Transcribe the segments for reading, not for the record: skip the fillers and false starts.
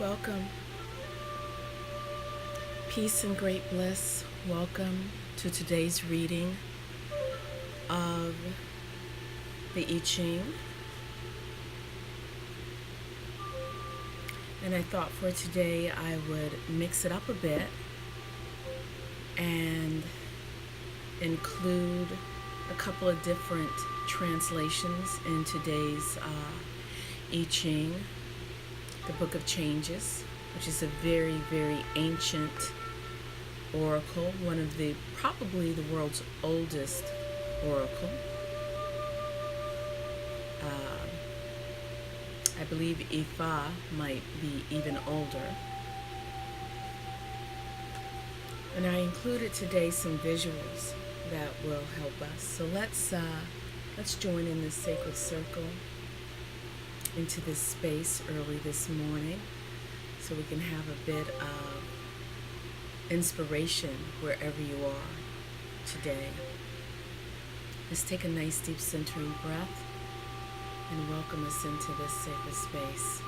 welcome. Peace and great bliss. Welcome to today's reading of the YiJing. And I thought for today I would mix it up a bit and include a couple of different translations in today's YiJing, the Book of Changes, which is a very, very ancient oracle, one of the, probably the world's oldest oracle. I believe Ifa might be even older. And I included today some visuals that will help us. So let's join in this sacred circle into this space early this morning so we can have a bit of inspiration wherever you are today. Let's take a nice deep centering breath and welcome us into this sacred space.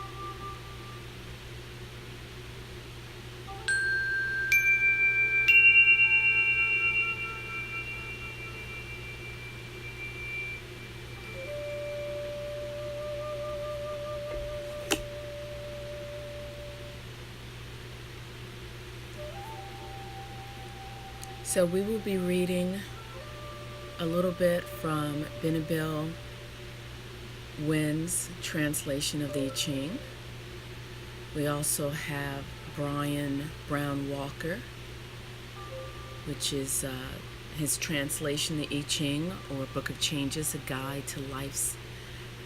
So we will be reading a little bit from Benebell Wen's translation of the YiJing. We also have Brian Brown Walker, which is his translation, the YiJing, or Book of Changes, a guide to life's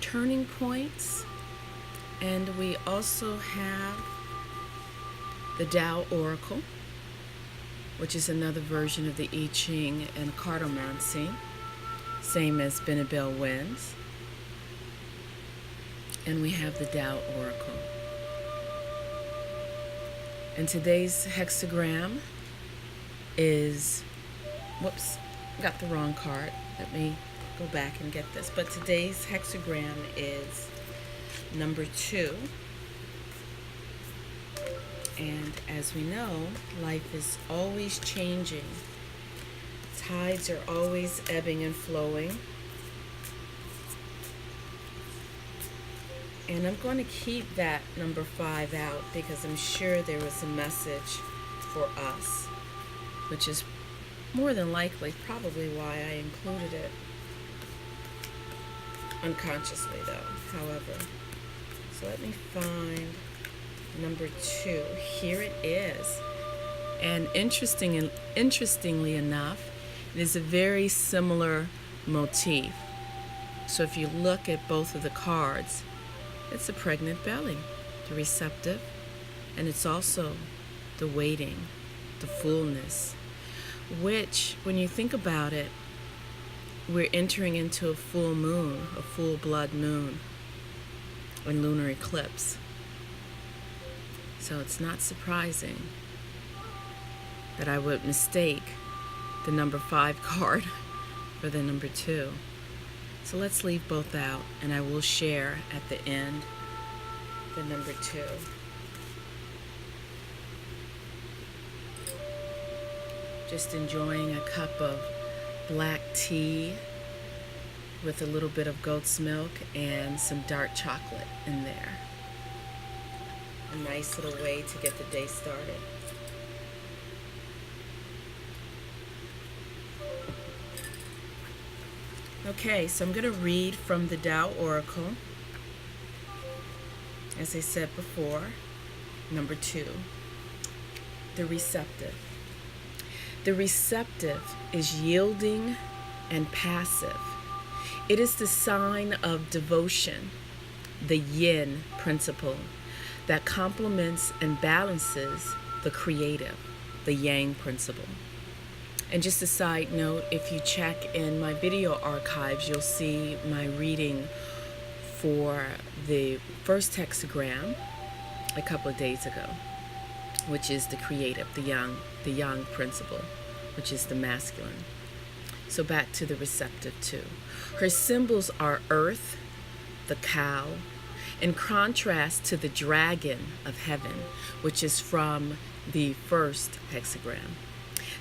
turning points. And we also have the Tao Oracle, which is another version of the YiJing and cartomancy, same as Benebell Wen's. And we have the Tao Oracle. And today's hexagram is, whoops, got the wrong card. Let me go back and get this. But today's hexagram is number 2. And as we know, life is always changing. Tides are always ebbing and flowing. And I'm going to keep that number 5 out because I'm sure there was a message for us, which is more than likely probably why I included it. Unconsciously though, however. So let me find number 2. Here it is. And interestingly enough, it is a very similar motif. So if you look at both of the cards, it's a pregnant belly, the receptive, and it's also the waiting, the fullness, which, when you think about it, we're entering into a full moon, a full blood moon, and lunar eclipse. So it's not surprising that I would mistake the number 5 card for the number 2. So let's leave both out, and I will share at the end the number 2. Just enjoying a cup of black tea with a little bit of goat's milk and some dark chocolate in there. A nice little way to get the day started. Okay, so I'm going to read from the Tao Oracle, as I said before, number 2, the receptive. The receptive is yielding and passive. It is the sign of devotion, the yin principle, that complements and balances the creative, the yang principle. And just a side note, if you check in my video archives, you'll see my reading for the first hexagram a couple of days ago, which is the creative, the yang principle, which is the masculine. So back to the receptive too. Her symbols are earth, the cow, in contrast to the dragon of heaven, which is from the first hexagram.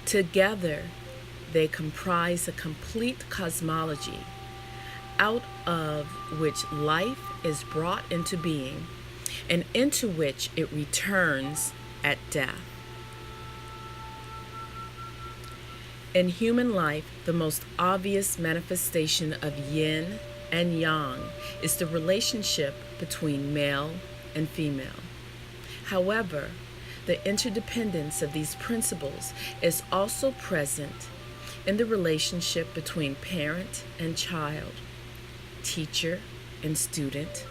Together, they comprise a complete cosmology out of which life is brought into being and into which it returns at death. In human life, the most obvious manifestation of yin and yang is the relationship between male and female. However, the interdependence of these principles is also present in the relationship between parent and child, teacher and student,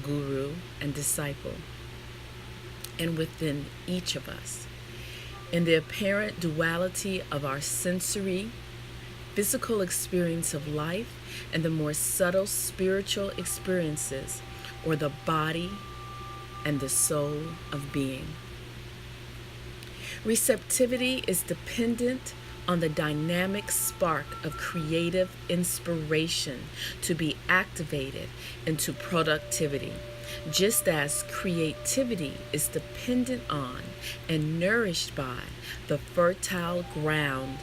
guru and disciple, and within each of us, in the apparent duality of our sensory, physical experience of life and the more subtle spiritual experiences, or the body and the soul of being. Receptivity is dependent on the dynamic spark of creative inspiration to be activated into productivity, just as creativity is dependent on and nourished by the fertile ground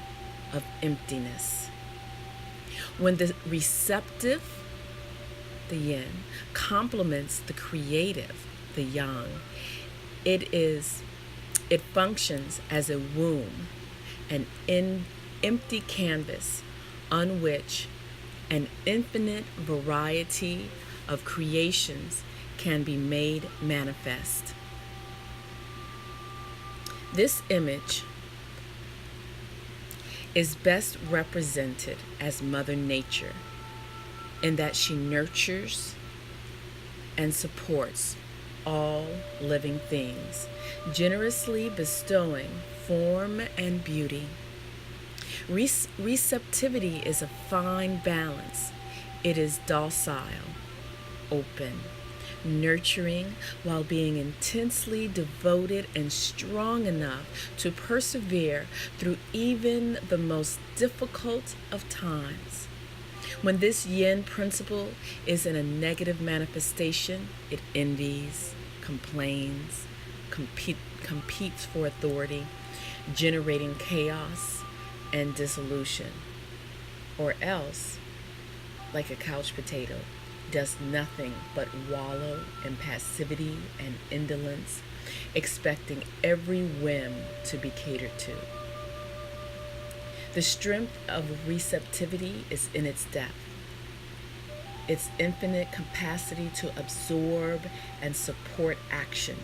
of emptiness. When the receptive, the yin, complements the creative, the yang, it functions as a womb, an empty canvas on which an infinite variety of creations can be made manifest. This image is best represented as Mother Nature, in that she nurtures and supports all living things, generously bestowing form and beauty. Receptivity is a fine balance. It is docile, open, nurturing, while being intensely devoted and strong enough to persevere through even the most difficult of times. When this yin principle is in a negative manifestation, it envies, complains, competes for authority, generating chaos and dissolution, or else, like a couch potato, does nothing but wallow in passivity and indolence, expecting every whim to be catered to. The strength of receptivity is in its depth, its infinite capacity to absorb and support action.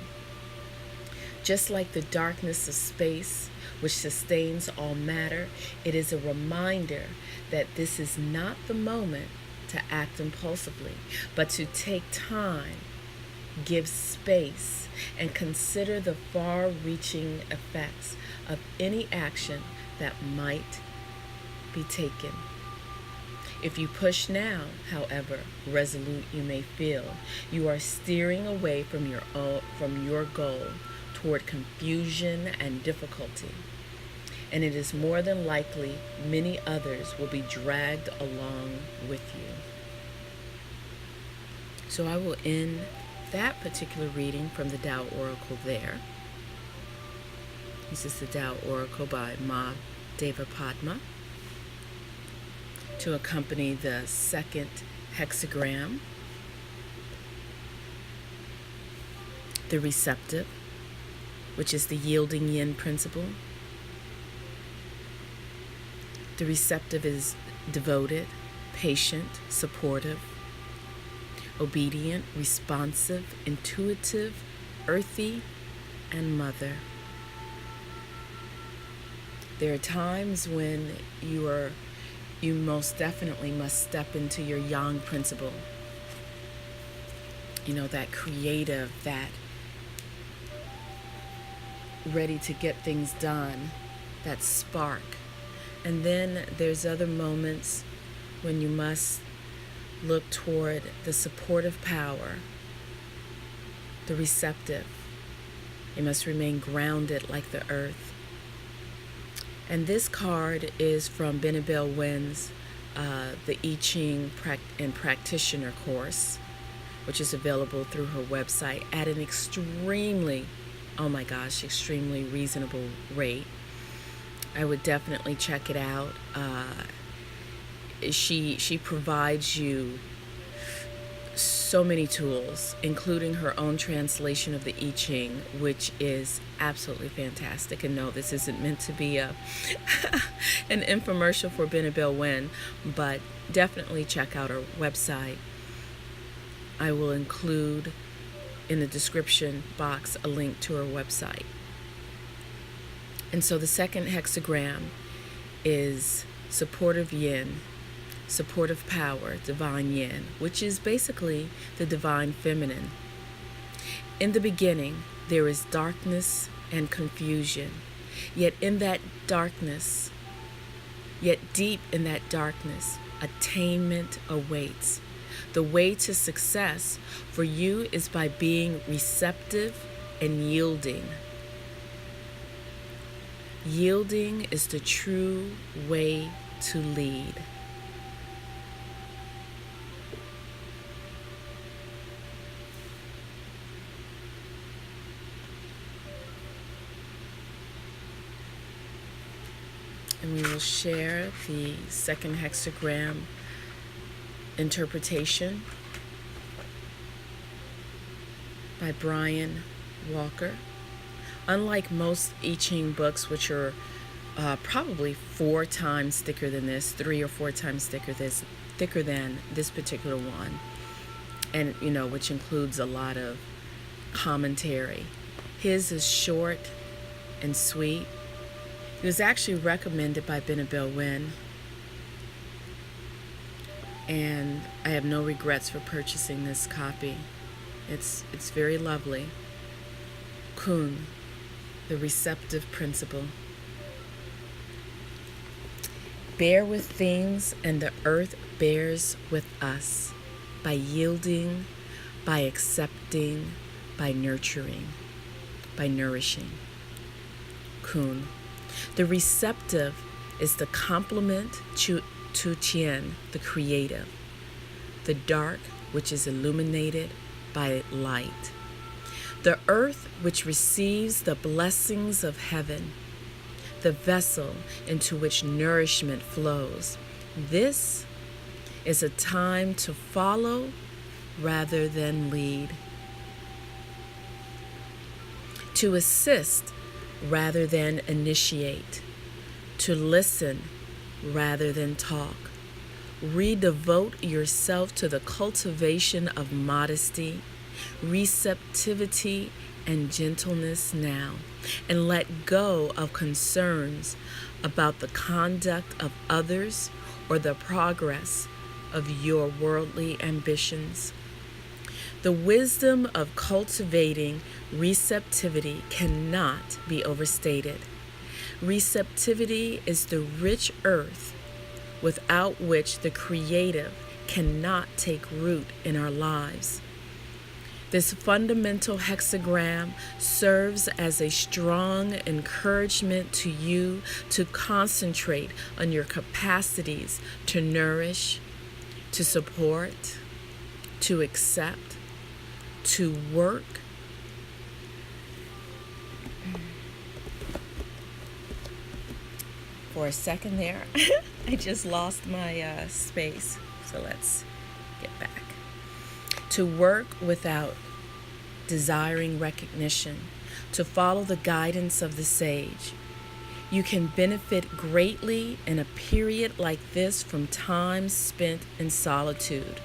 Just like the darkness of space, which sustains all matter, it is a reminder that this is not the moment to act impulsively, but to take time, give space, and consider the far-reaching effects of any action that might be taken. If you push now, however resolute you may feel, you are steering away from your goal toward confusion and difficulty, and it is more than likely many others will be dragged along with you. So I will end that particular reading from the Tao Oracle there. This is the Tao Oracle by Ma Deva Padma, to accompany the second hexagram, the receptive, which is the yielding yin principle. The receptive is devoted, patient, supportive, obedient, responsive, intuitive, earthy, and mother. There are times when you most definitely must step into your yang principle. You know, that creative, that ready to get things done, that spark. And then there's other moments when you must look toward the supportive power, the receptive. You must remain grounded like the earth. And this card is from Benebell Wen's the YiJing and Practitioner course, which is available through her website at an extremely, oh my gosh, extremely reasonable rate. I would definitely check it out. She provides you so many tools, including her own translation of the YiJing, which is absolutely fantastic. And no, this isn't meant to be an infomercial for Benebell Wen, but definitely check out her website. I will include in the description box a link to her website. And so the second hexagram is supportive yin, supportive power, divine yin, which is basically the divine feminine. In the beginning, there is darkness and confusion. Yet in that darkness, yet deep in that darkness, attainment awaits. The way to success for you is by being receptive and yielding. Yielding is the true way to lead. And we will share the second hexagram interpretation by Brian Walker. Unlike most YiJing books, which are probably 4 times thicker than this, 3 or 4 times thicker than this particular one, and which includes a lot of commentary. His is short and sweet. It was actually recommended by Benebell Wen, and I have no regrets for purchasing this copy. It's very lovely. Kun, the receptive principle. Bear with things, and the earth bears with us by yielding, by accepting, by nurturing, by nourishing. Kun. The receptive is the complement to Qian, the creative, the dark, which is illuminated by light, the earth, which receives the blessings of heaven, the vessel into which nourishment flows. This is a time to follow rather than lead, to assist rather than initiate, to listen rather than talk. Redevote yourself to the cultivation of modesty, receptivity, and gentleness now, and let go of concerns about the conduct of others or the progress of your worldly ambitions. The wisdom of cultivating receptivity cannot be overstated. Receptivity is the rich earth without which the creative cannot take root in our lives. This fundamental hexagram serves as a strong encouragement to you to concentrate on your capacities to nourish, to support, to accept, to work, for a second there, I just lost my space. So let's get back. To work without desiring recognition, to follow the guidance of the sage. You can benefit greatly in a period like this from time spent in solitude,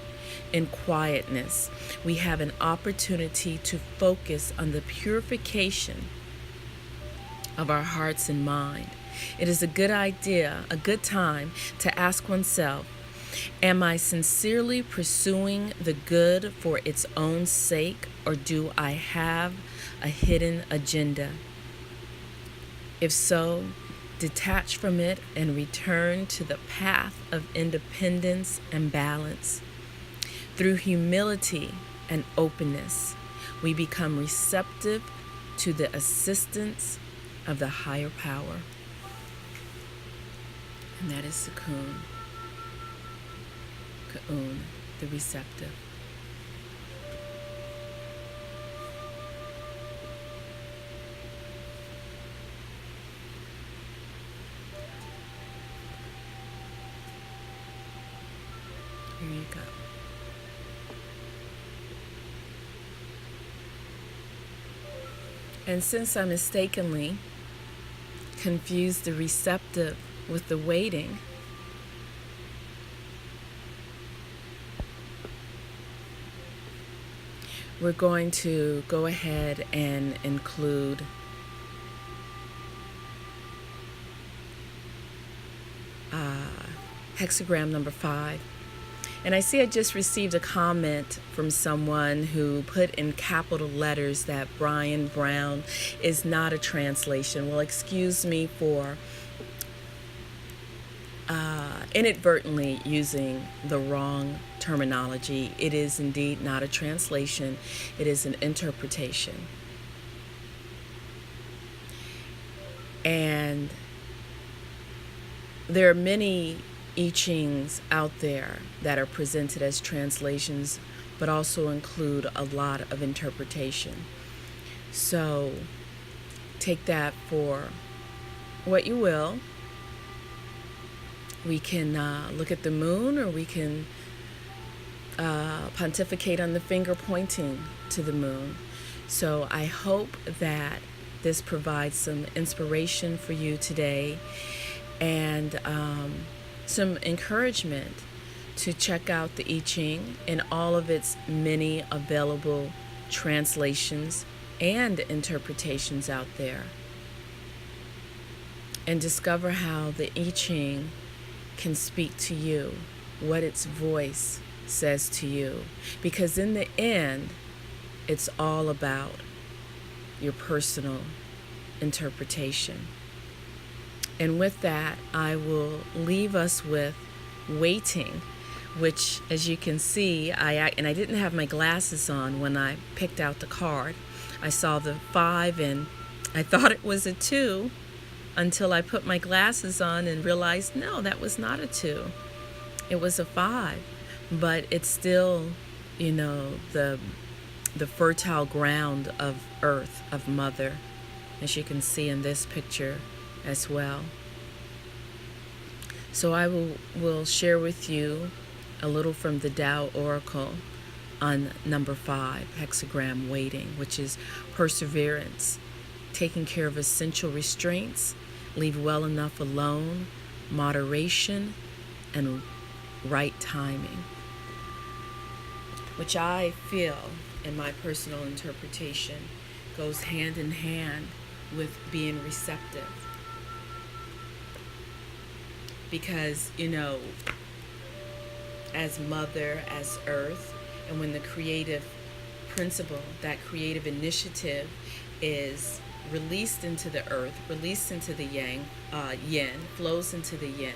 in quietness. We have an opportunity to focus on the purification of our hearts and mind. It is a good idea, a good time to ask oneself, am I sincerely pursuing the good for its own sake, or do I have a hidden agenda? If so, detach from it and return to the path of independence and balance. Through humility and openness, we become receptive to the assistance of the higher power. And that is the Kun, the receptive. And since I mistakenly confused the receptive with the waiting, we're going to go ahead and include hexagram number 5. And I see I just received a comment from someone who put in capital letters that Brian Brown is not a translation. Well, excuse me for inadvertently using the wrong terminology. It is indeed not a translation. It is an interpretation. And there are many YiJings out there that are presented as translations, but also include a lot of interpretation. So take that for what you will. We can look at the moon, or we can pontificate on the finger pointing to the moon. So I hope that this provides some inspiration for you today, and some encouragement to check out the YiJing in all of its many available translations and interpretations out there, and discover how the YiJing can speak to you, what its voice says to you, because in the end, it's all about your personal interpretation. And with that, I will leave us with waiting, which, as you can see, I didn't have my glasses on when I picked out the card. I saw the 5 and I thought it was a 2 until I put my glasses on and realized, no, that was not a 2. It was a 5. But it's still, the fertile ground of Earth, of Mother, as you can see in this picture as well. So I will share with you a little from the Tao Oracle on number 5, hexagram waiting, which is perseverance, taking care of essential restraints, leave well enough alone, moderation, and right timing, which I feel, in my personal interpretation, goes hand in hand with being receptive. Because, as Mother, as Earth, and when the creative principle, that creative initiative is released into the Earth, released into the yin, flows into the yin,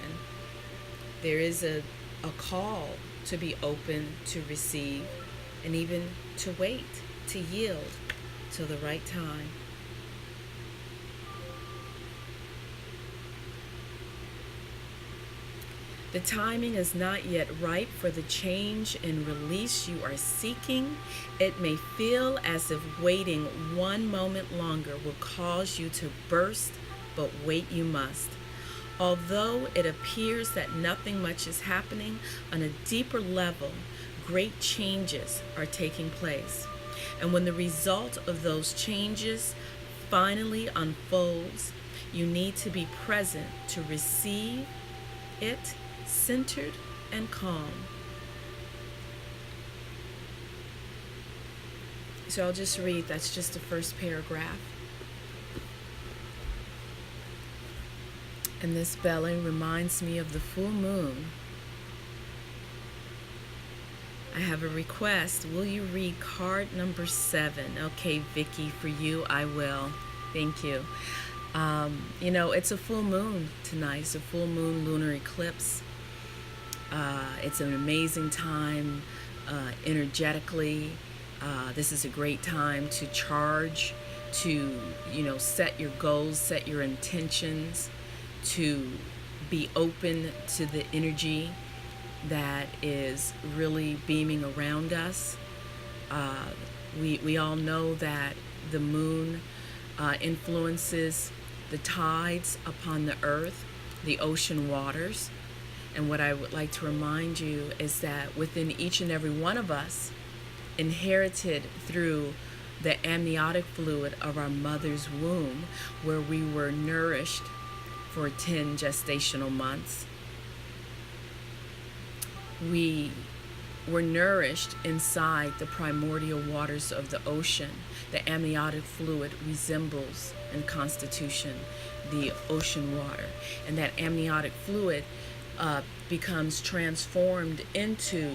there is a call to be open, to receive, and even to wait, to yield till the right time. The timing is not yet ripe for the change and release you are seeking. It may feel as if waiting one moment longer will cause you to burst, but wait you must. Although it appears that nothing much is happening, on a deeper level, great changes are taking place. And when the result of those changes finally unfolds, you need to be present to receive it, centered and calm. So I'll just read, that's just the first paragraph. And this belling reminds me of the full moon. I have a request. Will you read card number 7? Okay, Vicky, for you, I will. Thank you. It's a full moon tonight. It's a full moon lunar eclipse. It's an amazing time energetically. This is a great time to charge, to, set your goals, set your intentions, to be open to the energy that is really beaming around us. We all know that the moon influences the tides upon the earth, the ocean waters. And what I would like to remind you is that within each and every one of us, inherited through the amniotic fluid of our mother's womb, where we were nourished for 10 gestational months. We were nourished inside the primordial waters of the ocean. The amniotic fluid resembles in constitution the ocean water, and that amniotic fluid becomes transformed into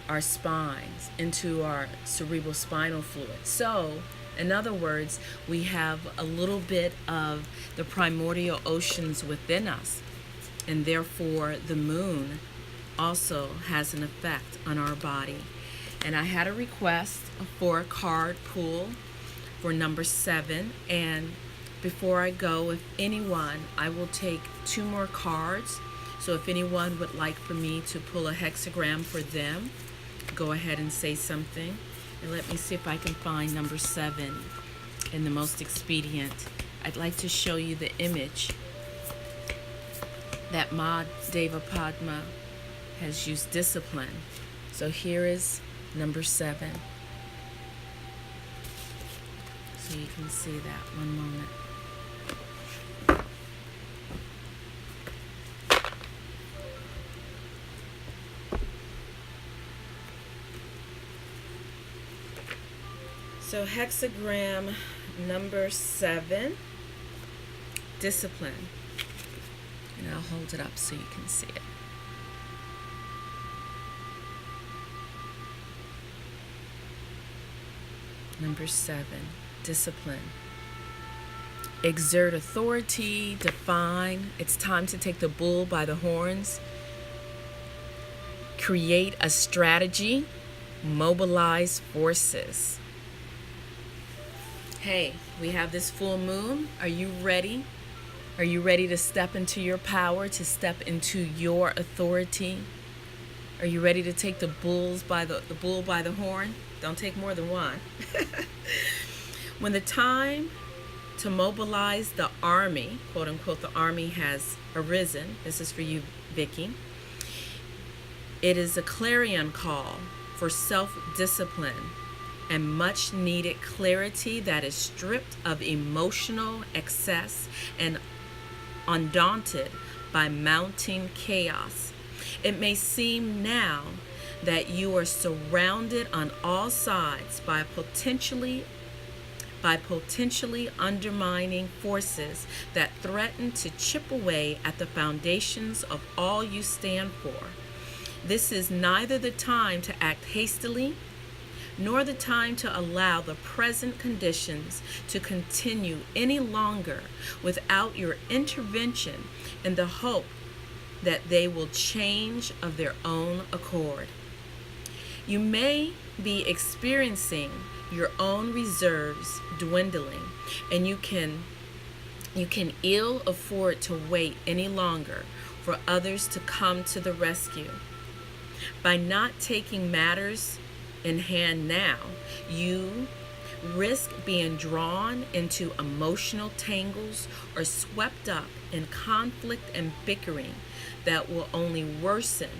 our spines, into our cerebral spinal fluid. So, in other words, we have a little bit of the primordial oceans within us, and therefore the moon also has an effect on our body. And I had a request for a card pull for number 7, and before I go, if anyone, I will take 2 more cards. So if anyone would like for me to pull a hexagram for them, go ahead and say something. And let me see if I can find number 7 in the most expedient. I'd like to show you the image that Ma Deva Padma has used discipline. So here is number 7. So you can see that. One moment. So hexagram number 7, discipline. And I'll hold it up so you can see it. Number 7, discipline. Exert authority, define. It's time to take the bull by the horns. Create a strategy, mobilize forces. Hey, we have this full moon. Are you ready? Are you ready to step into your power, to step into your authority? Are you ready to take the bull by the horn? Don't take more than one. When the time to mobilize the army, quote unquote, the army has arisen. This is for you, Vicky. It is a clarion call for self-discipline and much needed clarity that is stripped of emotional excess and undaunted by mounting chaos. It may seem now that you are surrounded on all sides by potentially undermining forces that threaten to chip away at the foundations of all you stand for. This is neither the time to act hastily, nor the time to allow the present conditions to continue any longer without your intervention, in the hope that they will change of their own accord. You may be experiencing your own reserves dwindling, and you can ill afford to wait any longer for others to come to the rescue. By not taking matters in hand now, you risk being drawn into emotional tangles or swept up in conflict and bickering that will only worsen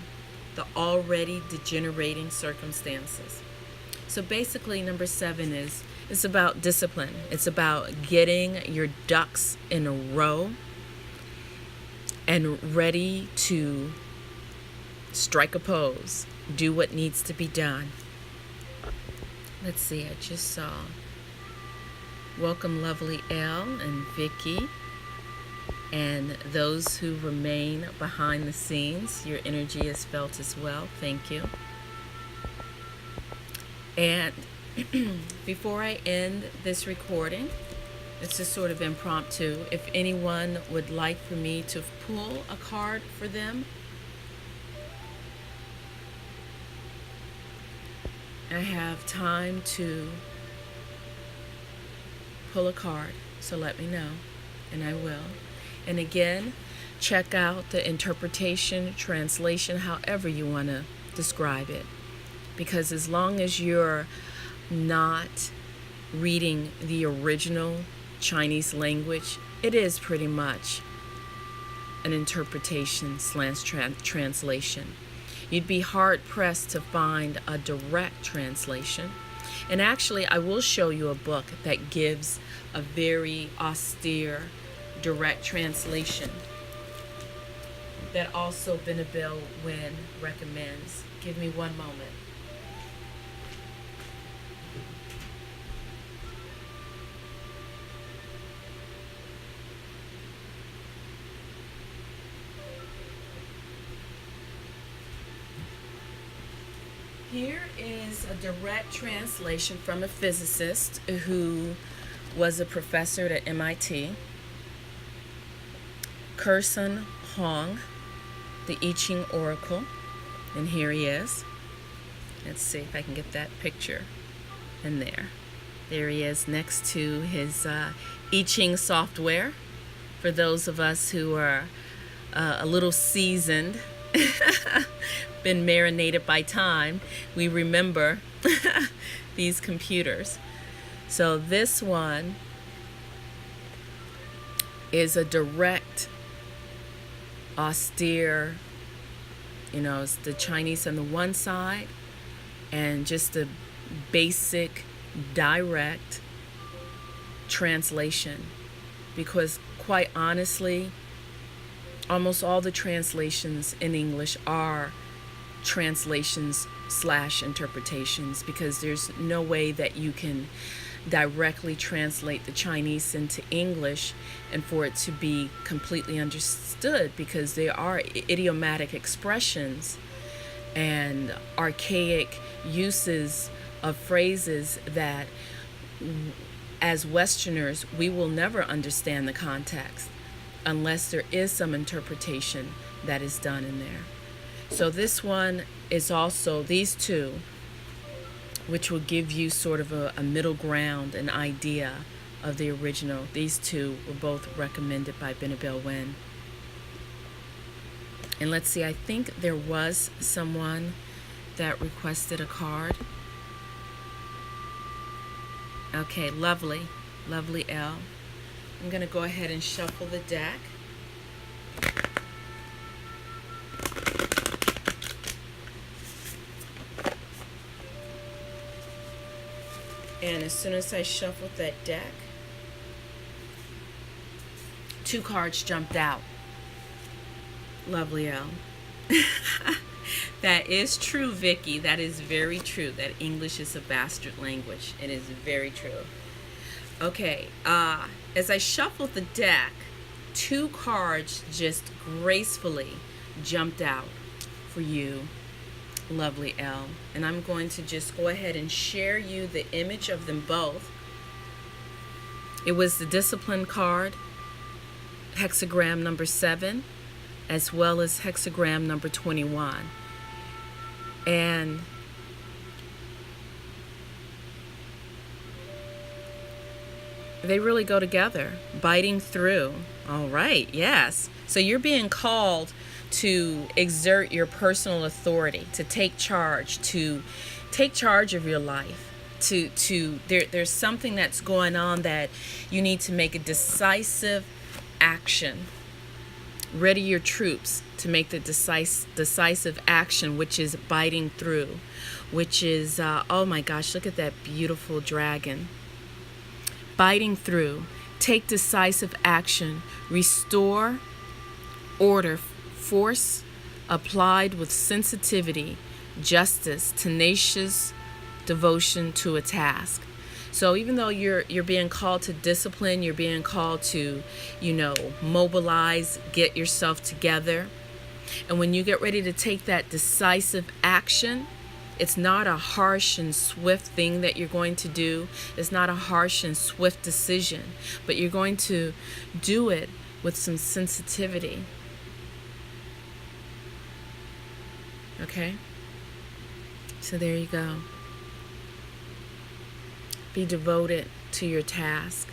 the already degenerating circumstances. So basically, number 7 it's about discipline. It's about getting your ducks in a row and ready to strike a pose, do what needs to be done. Let's see, I just saw. Welcome, lovely Elle and Vicky, and those who remain behind the scenes. Your energy is felt as well. Thank you. And before I end this recording, it's just sort of impromptu. If anyone would like for me to pull a card for them, I have time to pull a card, so let me know, and I will. And again, check out the interpretation, translation, however you want to describe it. Because as long as you're not reading the original Chinese language, it is pretty much an interpretation / translation. You'd be hard-pressed to find a direct translation. And actually, I will show you a book that gives a very austere, direct translation that also Benebell Wen recommends. Give me one moment. Here is a direct translation from a physicist who was a professor at MIT, Kerson Huang, the Ching the Oracle, and here he is. Let's see if I can get that picture in there. There he is next to his YiJing software. For those of us who are a little seasoned, been marinated by time, we remember these computers. So this one is a direct, austere, it's the Chinese on the one side and just a basic, direct translation. Because quite honestly, almost all the translations in English are translations / interpretations, because there's no way that you can directly translate the Chinese into English and for it to be completely understood, because there are idiomatic expressions and archaic uses of phrases that as Westerners we will never understand the context unless there is some interpretation that is done in there. So this one is also, these two, which will give you sort of a middle ground, an idea of the original. These two were both recommended by Benebell Wen. And let's see, I think there was someone that requested a card. Okay, lovely, lovely L. I'm going to go ahead and shuffle the deck. And as soon as I shuffled that deck, 2 cards jumped out. Lovely L. That is true, Vicky. That is very true. That English is a bastard language. It is very true. Okay, as I shuffled the deck, 2 cards just gracefully jumped out for you, lovely L. And I'm going to just go ahead and share you the image of them both. It was the Discipline card, hexagram number 7, as well as hexagram number 21. And they really go together. Biting through. All right, yes. So you're being called to exert your personal authority, to take charge of your life. There's something that's going on that you need to make a decisive action. Ready your troops to make the decisive action, which is biting through, which is, oh my gosh, look at that beautiful dragon. Biting through, take decisive action, restore order, force applied with sensitivity, justice, tenacious devotion to a task. So even though you're being called to discipline, you're being called to, mobilize, get yourself together. And when you get ready to take that decisive action, it's not a harsh and swift thing that you're going to do. It's not a harsh and swift decision, but you're going to do it with some sensitivity. Okay? So there you go. Be devoted to your task,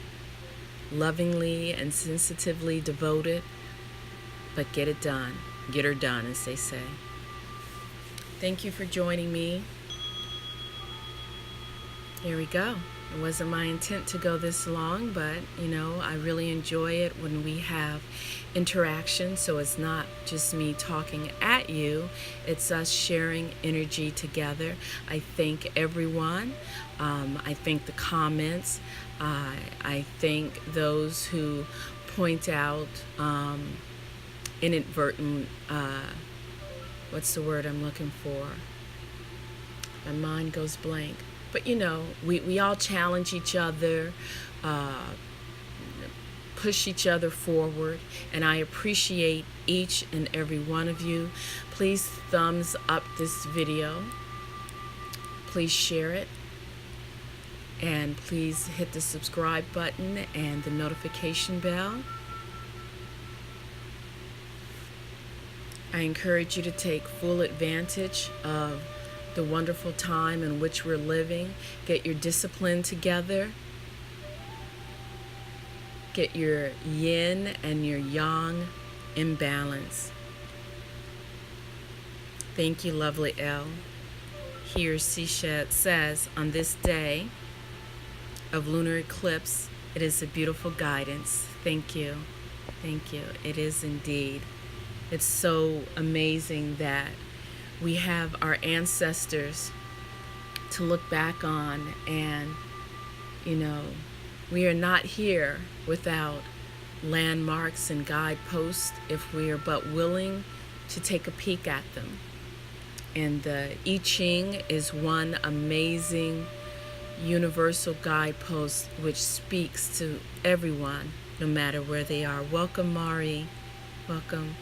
lovingly and sensitively devoted, but get it done. Get her done, as they say. Thank you for joining me. Here we go. It wasn't my intent to go this long, but I really enjoy it when we have interaction. So it's not just me talking at you, it's us sharing energy together. I thank everyone. I thank the comments. I thank those who point out inadvertent, what's the word I'm looking for? My mind goes blank. But we all challenge each other, push each other forward, and I appreciate each and every one of you. Please thumbs up this video. Please share it. And please hit the subscribe button and the notification bell. I encourage you to take full advantage of the wonderful time in which we're living. Get your discipline together. Get your yin and your yang in balance. Thank you, lovely Elle. Here she says, on this day of lunar eclipse, it is a beautiful guidance. Thank you. Thank you. It is indeed. It's so amazing that we have our ancestors to look back on, and we are not here without landmarks and guideposts if we are but willing to take a peek at them. And the YiJing is one amazing universal guidepost which speaks to everyone, no matter where they are. Welcome, Mari. Welcome.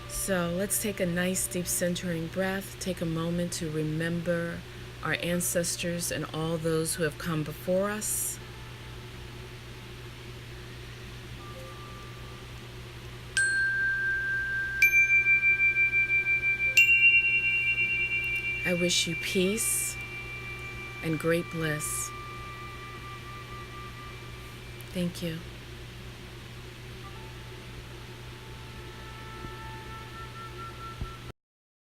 So let's take a nice deep centering breath. Take a moment to remember our ancestors and all those who have come before us. I wish you peace and great bliss. Thank you.